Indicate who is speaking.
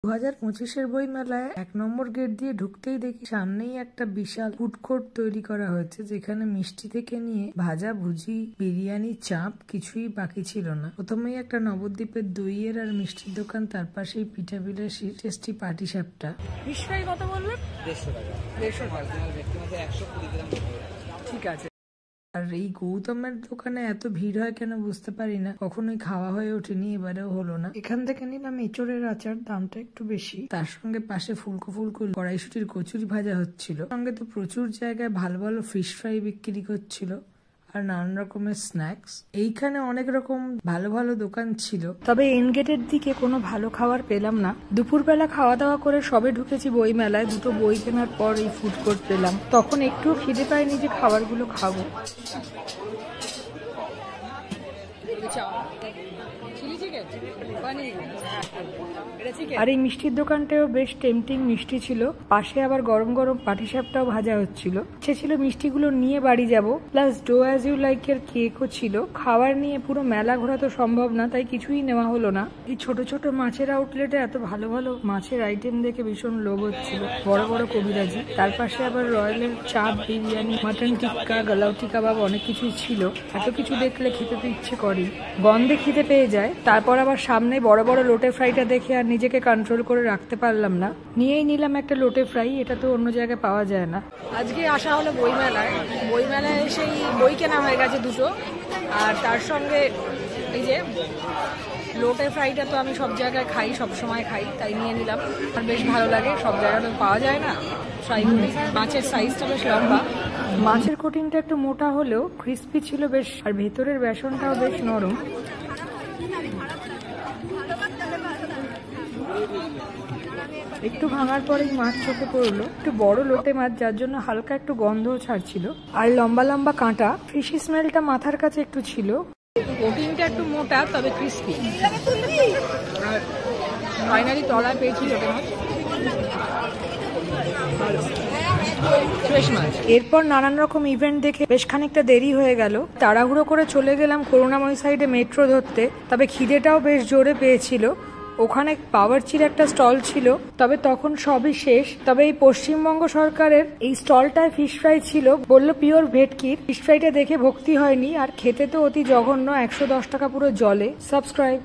Speaker 1: 2025-এর বইমেলায় 1 নম্বর গেট দিয়ে ঢুকতেই দেখি সামনেই একটা বিশাল ফুড কোর্ট তৈরি করা হয়েছে, যেখানে মিষ্টি থেকে নিয়ে ভাজা ভুজি, বিরিয়ানি, চাপ কিছুই বাকি ছিল না। প্রথমেই একটা নবদ্বীপের দইয়ের আর মিষ্টির দোকান, তার পাশেই পিঠা বিলাসী টেস্টি পাটিসাপটা। ফিশ ফ্রাই কত বললেন? 150 টাকা। 150 টাকা। ঠিক আছে। আর এই গৌতমের দোকানে এত ভিড় হয় কেন বুঝতে পারি না, কখনোই খাওয়া হয়ে ওঠেনি, এবারেও হলো না। এখান থেকে নিলাম এঁচড়ের আচার, দামটা একটু বেশি। তার সঙ্গে পাশে ফুলকো ফুলকো কড়াইশুটির কচুরি ভাজা হচ্ছিল। সঙ্গে তো প্রচুর জায়গায় ভালো ভালো ফিশ ফ্রাই বিক্রি করছিল আর নানান রকমের স্ন্যাক্স। এইখানে অনেক রকম ভালো ভালো দোকান ছিল, তবে এন্ড গেটের দিকে কোনো ভালো খাবার পেলাম না। দুপুরবেলা খাওয়া দাওয়া করে সবে ঢুকেছি বই মেলায়, দুটো বই কেনার পর এই ফুড কোর্ট পেলাম। তখন একটু খিদে পাইনি যে খাবারগুলো খাবো। আর এই মিষ্টির দোকানটাও বেশ টেম্পটিং মিষ্টি ছিল, পাশে আবার গরম গরম পাটিসাপটাও ভাজা হচ্ছিল। ইচ্ছে ছিল মিষ্টিগুলো নিয়ে বাড়ি যাব, plus dough as you like এর কেকও ছিল। খাবার নিয়ে পুরো মেলা ঘোরা তো সম্ভব না, তাই কিছুই নেওয়া হলো না। এই ছোট ছোট মাছের আউটলেটে এত ভালো ভালো মাছের আইটেম দেখে ভীষণ লোভ হচ্ছিল, বড় বড় কবিরাজি। তার পাশে আবার রয়্যালের চাপ, বিরিয়ানি, মাটন টিক্কা, গালাউটি কাবাব, অনেক কিছুই ছিল। এত কিছু দেখলে খেতে তো ইচ্ছে করে, গন্ধে খিদে পেয়ে যায়। তারপর আবার সামনে বড় বড় লোটে ফ্রাইটা দেখে আর নিজেকে কন্ট্রোল করে রাখতে পারলাম না, নিয়েই নিলাম একটা লোটে ফ্রাই। এটা তো অন্য জায়গায় পাওয়া যায় না। আজকে আসা হলো বইমেলায়, বইমেলায় এসেই বই কেনা হয়ে গেছে দুটো, আর তার সঙ্গে এই যে লোটে ফ্রাইটা তো আমি সব জায়গায় খাই, সব সময় খাই, তাই নিয়ে নিলাম। আর বেশ ভালো লাগে, সব জায়গায় তো পাওয়া যায় না ফ্রাই। মাছের সাইজটা বেশ লম্বা, মাছের কোটিংটা একটু মোটা হলেও ক্রিস্পি ছিল বেশ, আর ভেতরের বেসনটাও বেশ নরম। একটু ভাঙার পরেই মাছ চোখে পড়লো, একটু বড় লোটে মাছ, যার জন্য হালকা একটু গন্ধও ছাড়ছিল, আর লম্বা লম্বা কাঁটা। ফিশি স্মেলটা মাথার কাছে একটু ছিল। কোটিংটা একটু মোটা তবে ক্রিস্পি। আর ফাইনালি তলায় পেয়েছি লোটে মাছ, ফ্রেশ মাছ। এরপর নানান রকম ইভেন্ট দেখে বেশ খানিকটা দেরি হয়ে গেল। তাড়াহুড়ো করে চলে গেলাম করুণাময়ী সাইডে মেট্রো ধরতে, তবে খিদেটাও বেশ জোরে পেয়েছিল। ওখানে পাওয়ারচির একটা স্টল ছিল, তবে তখন সবই শেষ। তবে এই পশ্চিমবঙ্গ সরকারের এই স্টলটায় ফিশ ফ্রাই ছিল, বললো পিওর ভেটকির। ফিশ ফ্রাইটা দেখে ভক্তি হয়নি, আর খেতে তো অতি জঘন্য, 110 টাকা পুরো জলে। সাবস্ক্রাইব।